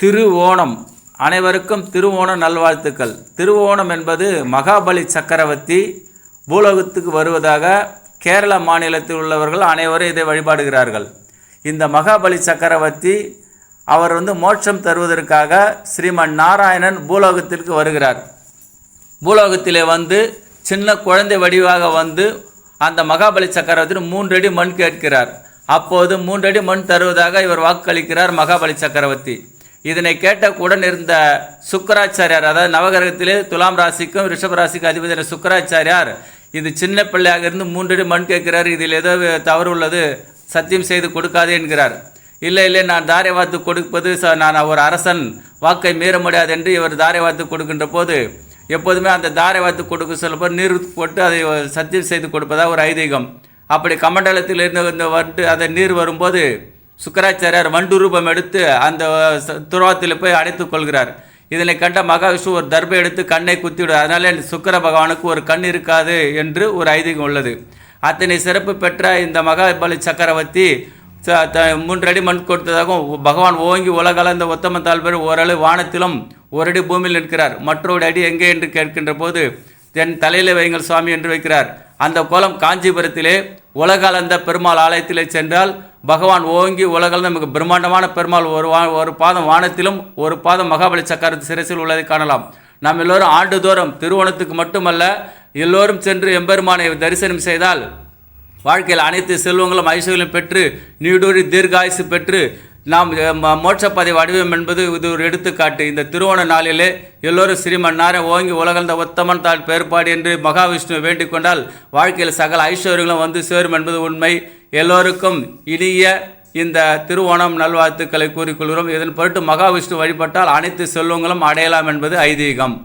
திருவோணம். அனைவருக்கும் திருவோண நல்வாழ்த்துக்கள். திருவோணம் என்பது மகாபலி சக்கரவர்த்தி பூலோகத்துக்கு வருவதாக கேரள மாநிலத்தில் உள்ளவர்கள் அனைவரும் இதை வழிபாடுகிறார்கள். இந்த மகாபலி சக்கரவர்த்தி அவர் மோட்சம் தருவதற்காக ஸ்ரீமன் நாராயணன் பூலோகத்திற்கு வருகிறார். பூலோகத்திலே சின்ன குழந்தை வடிவாக அந்த மகாபலி சக்கரவர்த்தி 3 அடி மண் கேட்கிறார். அப்போது 3 அடி மண் தருவதாக இவர் வாக்களிக்கிறார் மகாபலி சக்கரவர்த்தி. இதனை கேட்ட உடன் இருந்த சுக்கராச்சாரியார், அதாவது நவகிரகத்திலே துலாம் ராசிக்கும் ரிஷப ராசிக்கும் அதிபதியான சுக்கராச்சாரியார், இது சின்ன பிள்ளையாக இருந்து 3 அடி மண் கேட்கிறார், இதில் ஏதோ தவறு உள்ளது, சத்தியம் செய்து கொடுக்காது என்கிறார். இல்லை நான் தாரை வாத்து கொடுப்பது, நான் ஒரு அரசன், வாக்கை மீற முடியாது என்று இவர் தாரை வாத்து கொடுக்கின்ற போது எப்போதுமே அந்த தாரை வாத்து கொடுக்க சொல்லப்போ நீர் போட்டு அதை சத்தியம் செய்து கொடுப்பதாக ஒரு ஐதீகம். அப்படி கமண்டலத்தில் இருந்து அதை நீர் வரும்போது சுக்கராச்சாரியார் வண்டு ரூபம் எடுத்து அந்த துருவத்தில் போய் அடைத்து கொள்கிறார். இதனை கண்ட மகாவிஷ்ணு ஒரு தர்பை எடுத்து கண்ணை குத்திவிடும். அதனால சுக்கர பகவானுக்கு ஒரு கண் இருக்காது என்று ஒரு ஐதீகம் உள்ளது. அத்தனை சிறப்பு பெற்ற இந்த மகாபலி சக்கரவர்த்தி 3 அடி மண் கொடுத்ததாகவும் பகவான் ஓங்கி உலகளந்த உத்தமத்தால் பேர் ஓரளவு வானத்திலும் ஒரு அடி பூமியில் நிற்கிறார். மற்றொரு அடி எங்கே என்று கேட்கின்ற போது என் தலையில் வைங்கள் சுவாமி என்று வைக்கிறார். அந்த கோலம் காஞ்சிபுரத்திலே உலகளந்த பெருமாள் ஆலயத்திலே சென்றால் பகவான் ஓங்கி உலகளந்த மிக பிரம்மாண்டமான பெருமாள் ஒரு பாதம் வானத்திலும் ஒரு பாதம் மகாபலி சக்கரவர்த்தி சிரசில் உள்ளதை காணலாம். நாம் எல்லோரும் ஆண்டுதோறும் திருவோணத்துக்கு மட்டுமல்ல எல்லோரும் சென்று எம்பெருமானை தரிசனம் செய்தால் வாழ்க்கையில் அனைத்து செல்வங்களும் ஐஸ்வர்யம் பெற்று நீடூழி தீர்காயுசு பெற்று நாம் மோட்சப்பதை வடிவம் என்பது இது ஒரு எடுத்துக்காட்டு. இந்த திருவோண நாளிலே எல்லோரும் ஸ்ரீமன் நாராயண ஓங்கி உலகந்த உத்தமன் தாள் பேர்பாடு என்று மகாவிஷ்ணுவை வேண்டிக் கொண்டால் வாழ்க்கையில் சகல ஐஸ்வர்யங்களும் சேரும் என்பது உண்மை. எல்லோருக்கும் இனிய இந்த திருவோணம் நல்வாழ்த்துக்களை கூறிக்கொள்கிறோம். இதன் பொருட்டு மகாவிஷ்ணு வழிபட்டால் அனைத்து செல்வங்களும் அடையலாம் என்பது ஐதீகம்.